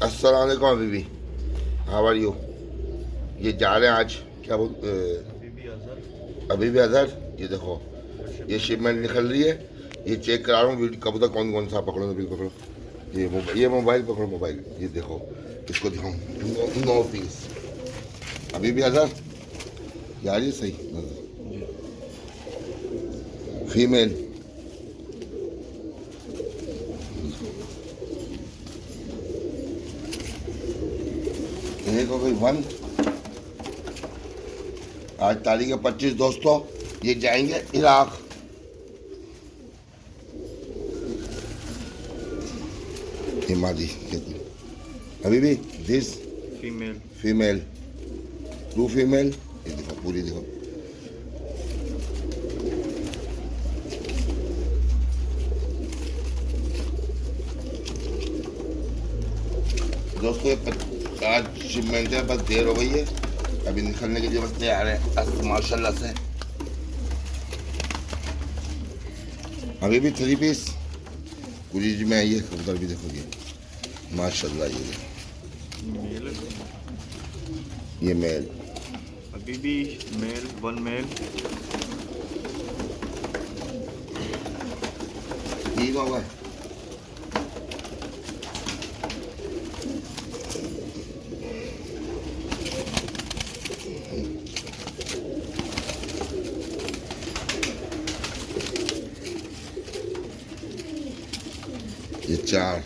अस्सलाम वालेकुम बीबी, how are you? ये जा रहे हैं आज क्या बोल अभी भी अजहर। ये देखो ये शिपमेंट निकल रही है। ये चेक करा रहा हूँ कबूतर कौन कौन सा पकड़ो, नबील पकड़ो। ये मोबाइल पकड़ो, मोबाइल ये देखो, इसको दिखाऊँ। नो पीस अभी भी अजहर यार, ये सही फीमेल। एक हो गई वन। आज तारीख है 25 दोस्तों, ये जाएंगे इराक। ये मादी अभी भी this female female, two female. ये देखो पूरी देखो। दोस्तों आज शिपमेंट है, बस देर हो गई है, अभी निकलने के लिए बस तैयार है माशाल्लाह से। अभी भी 3 पीस पूरी में आई है कबूतर भी देखो, ये माशाल्लाह। ये मेल अभी भी मेल, वन मेल। ठीक होगा। ये 4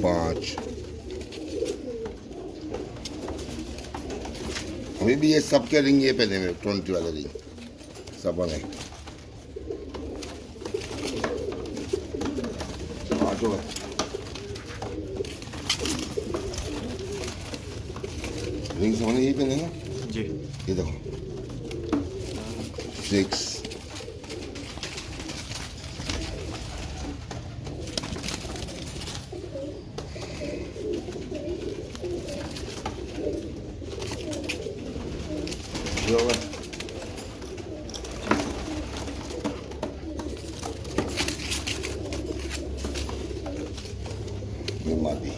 5 अभी भी ये सबके रिंग ये पहने हुए 20 वाले रिंग सब बने। 5 हो गए। रिंग समझ यही पहने ना जी। ये देखो 6 ये होगा। ये मादी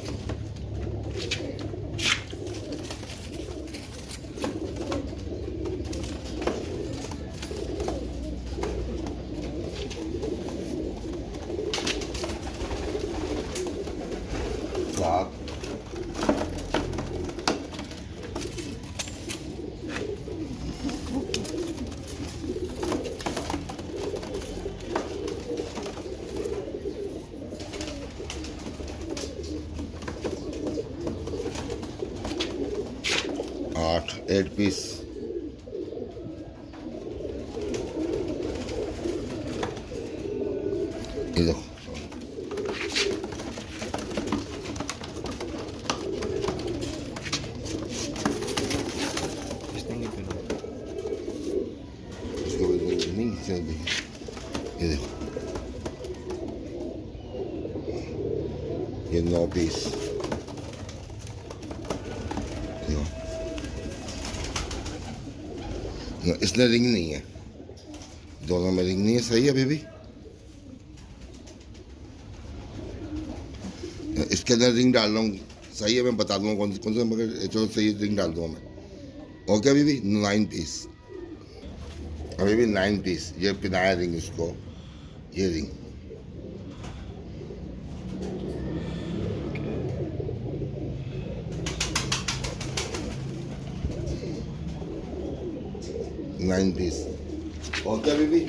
सात 8 पीस। ये देखो इसको नहीं खींचना, ये देखो ये 9 पीस। इसमें रिंग नहीं है, दोनों में रिंग नहीं है। सही है अभी भी। इसके अंदर रिंग डाल रहा हूँ, सही है। मैं बता दूंगा कौन कौन सा, मगर चलो सही रिंग डाल दूंगा मैं। ओके अभी भी 9 पीस, अभी भी 9 पीस। ये पिनाया रिंग इसको, ये रिंग नाइन पीस। ओके अभी भी